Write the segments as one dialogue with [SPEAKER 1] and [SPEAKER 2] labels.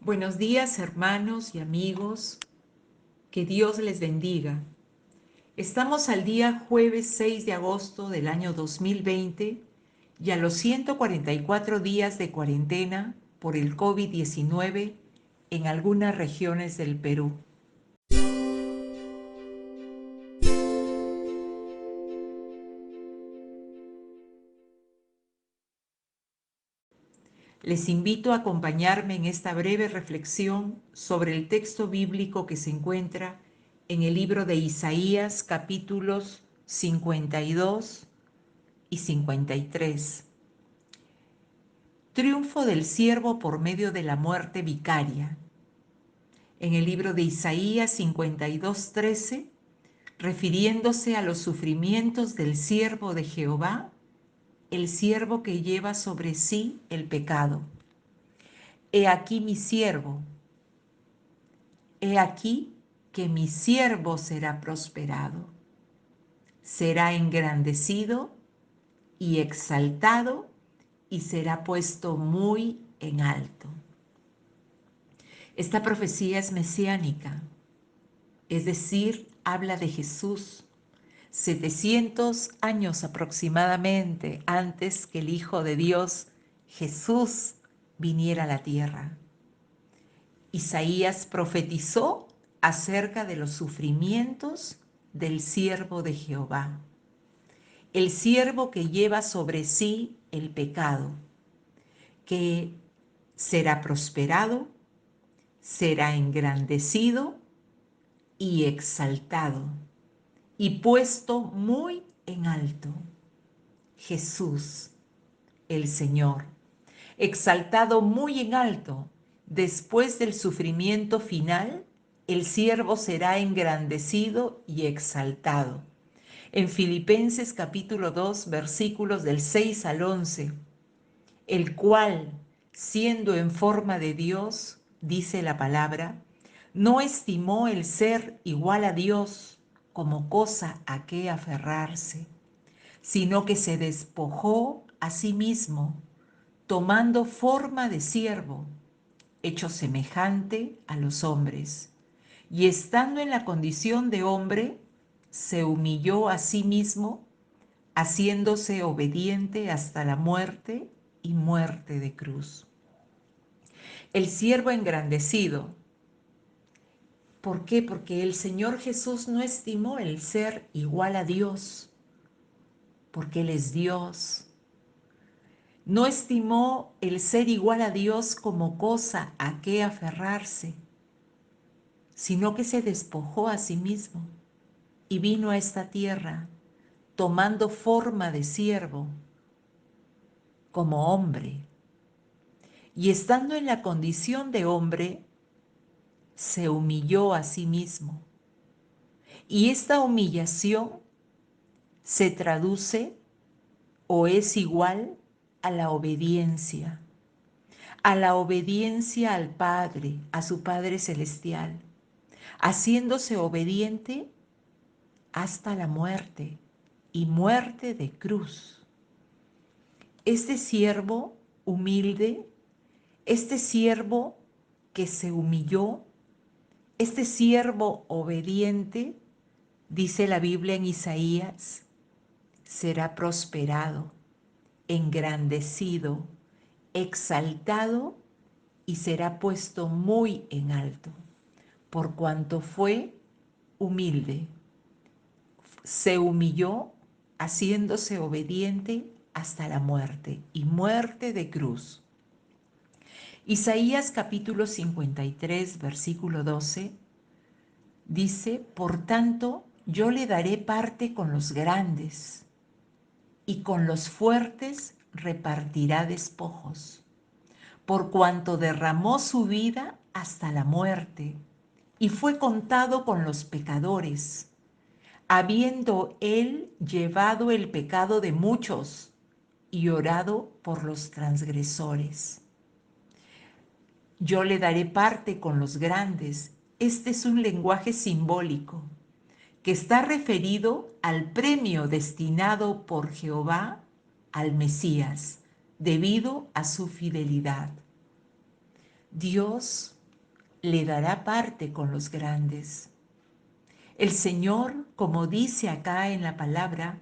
[SPEAKER 1] Buenos días, hermanos y amigos. Que Dios les bendiga. Estamos al día jueves 6 de agosto del año 2020 y a los 144 días de cuarentena por el COVID-19 en algunas regiones del Perú. Les invito a acompañarme en esta breve reflexión sobre el texto bíblico que se encuentra en el libro de Isaías, capítulos 52 y 53. Triunfo del siervo por medio de la muerte vicaria. En el libro de Isaías 52:13, refiriéndose a los sufrimientos del siervo de Jehová, el siervo que lleva sobre sí el pecado. He aquí mi siervo, he aquí que mi siervo será prosperado, será engrandecido y exaltado y será puesto muy en alto. Esta profecía es mesiánica, es decir, habla de Jesús, 700 años aproximadamente antes que el Hijo de Dios, Jesús, viniera a la tierra. Isaías profetizó acerca de los sufrimientos del siervo de Jehová, el siervo que lleva sobre sí el pecado, que será prosperado, será engrandecido y exaltado y puesto muy en alto. Jesús, el Señor, exaltado muy en alto. Después del sufrimiento final, el siervo será engrandecido y exaltado. En Filipenses capítulo 2, versículos del 6 al 11, el cual, siendo en forma de Dios, dice la palabra, no estimó el ser igual a Dios como cosa a que aferrarse, sino que se despojó a sí mismo, tomando forma de siervo, hecho semejante a los hombres, y estando en la condición de hombre, se humilló a sí mismo, haciéndose obediente hasta la muerte y muerte de cruz. El siervo engrandecido. ¿Por qué? Porque el Señor Jesús no estimó el ser igual a Dios, porque Él es Dios. No estimó el ser igual a Dios como cosa a que aferrarse, sino que se despojó a sí mismo y vino a esta tierra tomando forma de siervo como hombre. Y estando en la condición de hombre, se humilló a sí mismo. Y esta humillación se traduce o es igual a la obediencia al Padre, a su Padre Celestial, haciéndose obediente hasta la muerte y muerte de cruz. Este siervo humilde, este siervo que se humilló, este siervo obediente, dice la Biblia en Isaías, será prosperado, engrandecido, exaltado y será puesto muy en alto, por cuanto fue humilde. Se humilló haciéndose obediente hasta la muerte y muerte de cruz. Isaías capítulo 53, versículo 12, dice, por tanto, yo le daré parte con los grandes y con los fuertes repartirá despojos, por cuanto derramó su vida hasta la muerte y fue contado con los pecadores, habiendo él llevado el pecado de muchos y orado por los transgresores. Yo le daré parte con los grandes. Este es un lenguaje simbólico que está referido al premio destinado por Jehová al Mesías, debido a su fidelidad. Dios le dará parte con los grandes. El Señor, como dice acá en la palabra,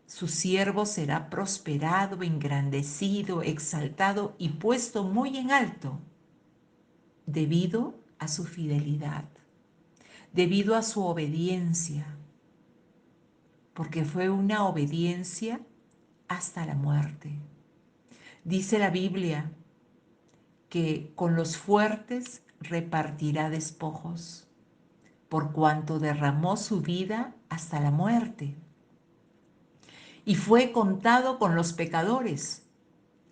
[SPEAKER 1] su siervo será prosperado, engrandecido, exaltado y puesto muy en alto, debido a su fidelidad, debido a su obediencia, porque fue una obediencia hasta la muerte. Dice la Biblia que con los fuertes repartirá despojos, por cuanto derramó su vida hasta la muerte. Y fue contado con los pecadores,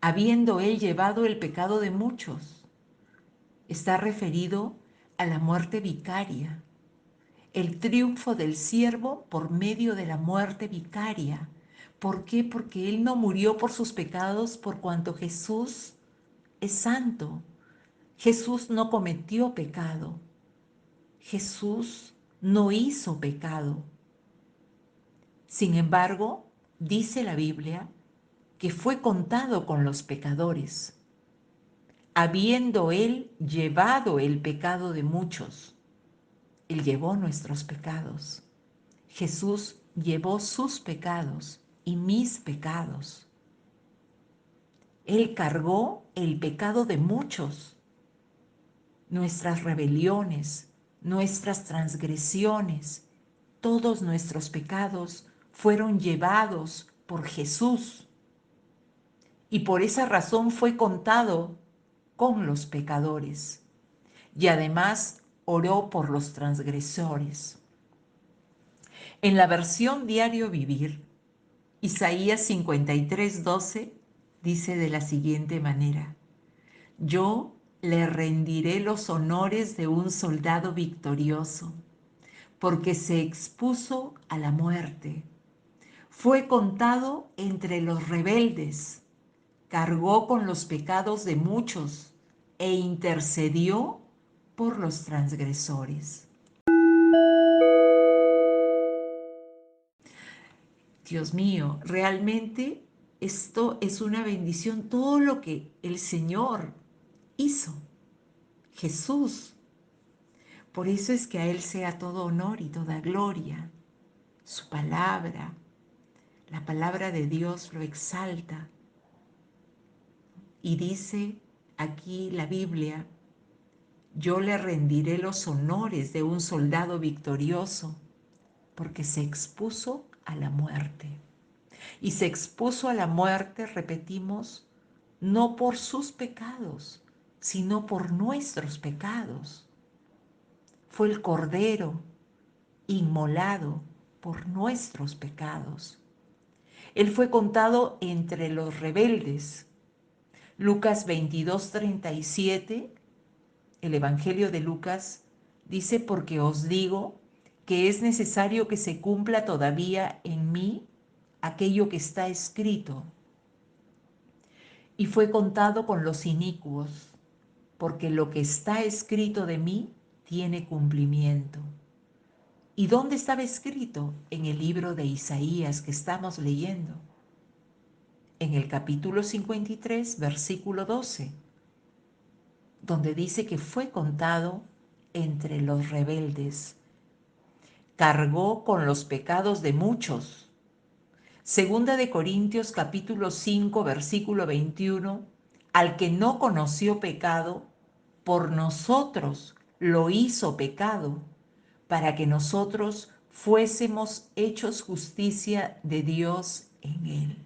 [SPEAKER 1] habiendo él llevado el pecado de muchos. Está referido a la muerte vicaria, el triunfo del siervo por medio de la muerte vicaria. ¿Por qué? Porque él no murió por sus pecados por cuanto Jesús es santo. Jesús no cometió pecado. Jesús no hizo pecado. Sin embargo, dice la Biblia que fue contado con los pecadores, habiendo él llevado el pecado de muchos. Él llevó nuestros pecados. Jesús llevó sus pecados y mis pecados. Él cargó el pecado de muchos, nuestras rebeliones, nuestras transgresiones, todos nuestros pecados fueron llevados por Jesús. Y por esa razón fue contado con los pecadores. Y además oró por los transgresores. En la versión Diario Vivir, Isaías 53:12 dice de la siguiente manera: yo le rendiré los honores de un soldado victorioso, porque se expuso a la muerte. Fue contado entre los rebeldes, cargó con los pecados de muchos e intercedió por los transgresores. Dios mío, realmente esto es una bendición, todo lo que el Señor hizo, Jesús. Por eso es que a Él sea todo honor y toda gloria. Su palabra, la palabra de Dios lo exalta. Y dice aquí la Biblia: yo le rendiré los honores de un soldado victorioso, porque se expuso a la muerte. Y se expuso a la muerte, repetimos, no por sus pecados, sino por nuestros pecados. Fue el Cordero inmolado por nuestros pecados. Él fue contado entre los rebeldes. Lucas 22:37, el Evangelio de Lucas, dice: porque os digo que es necesario que se cumpla todavía en mí aquello que está escrito. Y fue contado con los inicuos, porque lo que está escrito de mí tiene cumplimiento. ¿Y dónde estaba escrito? En el libro de Isaías que estamos leyendo, en el capítulo 53, versículo 12, donde dice que fue contado entre los rebeldes, cargó con los pecados de muchos. Segunda de Corintios capítulo 5, versículo 21, al que no conoció pecado, por nosotros lo hizo pecado, para que nosotros fuésemos hechos justicia de Dios en él.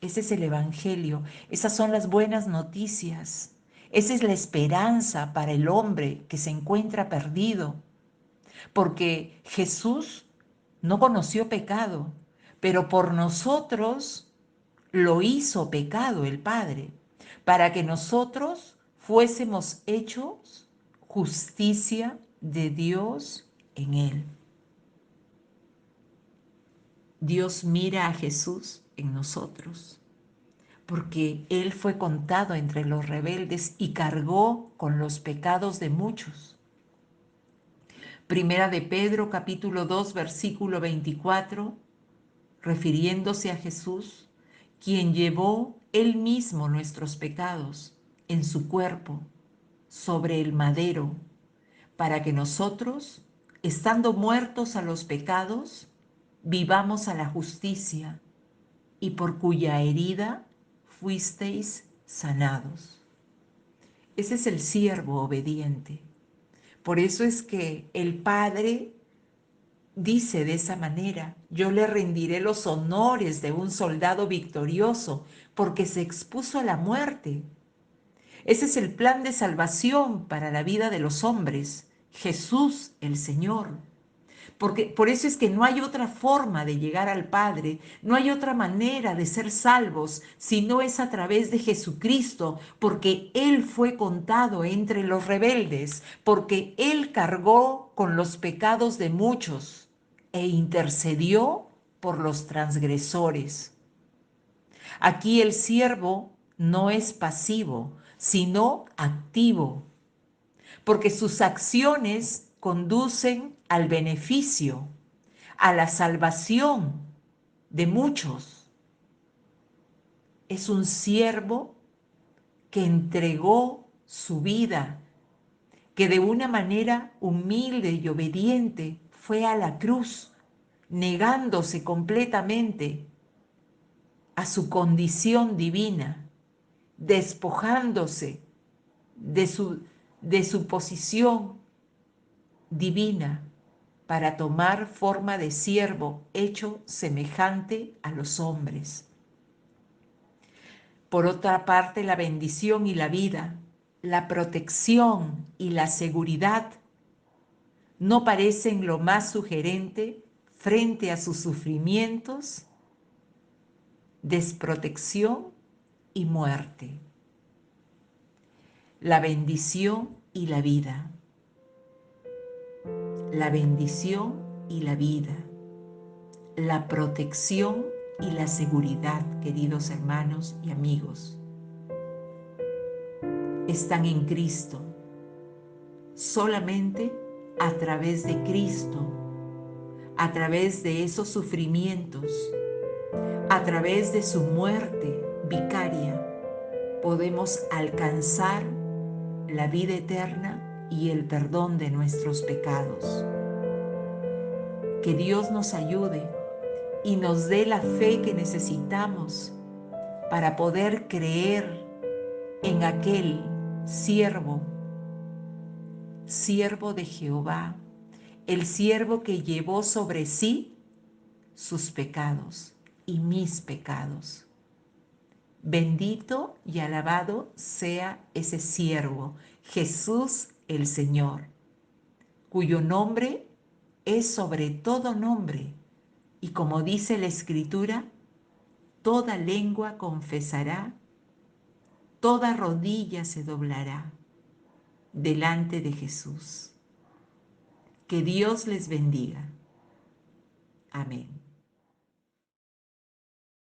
[SPEAKER 1] Ese es el Evangelio, esas son las buenas noticias, esa es la esperanza para el hombre que se encuentra perdido, porque Jesús no conoció pecado, pero por nosotros lo hizo pecado el Padre, para que nosotros fuésemos hechos justicia de Dios en él. Dios mira a Jesús en nosotros, porque Él fue contado entre los rebeldes y cargó con los pecados de muchos. Primera de Pedro, capítulo 2, versículo 24, refiriéndose a Jesús, quien llevó Él mismo nuestros pecados en su cuerpo sobre el madero, para que nosotros, estando muertos a los pecados, vivamos a la justicia, y por cuya herida fuisteis sanados. Ese es el siervo obediente. Por eso es que el Padre dice de esa manera: yo le rendiré los honores de un soldado victorioso, porque se expuso a la muerte. Ese es el plan de salvación para la vida de los hombres, Jesús el Señor. Porque por eso es que no hay otra forma de llegar al Padre, no hay otra manera de ser salvos si no es a través de Jesucristo, porque Él fue contado entre los rebeldes, porque Él cargó con los pecados de muchos e intercedió por los transgresores. Aquí el siervo no es pasivo, sino activo, porque sus acciones conducen al beneficio, a la salvación de muchos. Es un siervo que entregó su vida, que de una manera humilde y obediente fue a la cruz, negándose completamente a su condición divina, despojándose de su posición divina para tomar forma de siervo hecho semejante a los hombres. Por otra parte, la bendición y la vida, la protección y la seguridad no parecen lo más sugerente frente a sus sufrimientos, desprotección y muerte. La bendición y la vida. La bendición y la vida. La protección y la seguridad, queridos hermanos y amigos, están en Cristo. Solamente a través de Cristo, a través de esos sufrimientos, a través de su muerte vicaria, podemos alcanzar la vida eterna y el perdón de nuestros pecados. Que Dios nos ayude y nos dé la fe que necesitamos para poder creer en aquel siervo de Jehová, el siervo que llevó sobre sí sus pecados y mis pecados. Bendito y alabado sea ese siervo, Jesús el Señor, cuyo nombre es sobre todo nombre, y como dice la Escritura, toda lengua confesará, toda rodilla se doblará delante de Jesús. Que Dios les bendiga. Amén.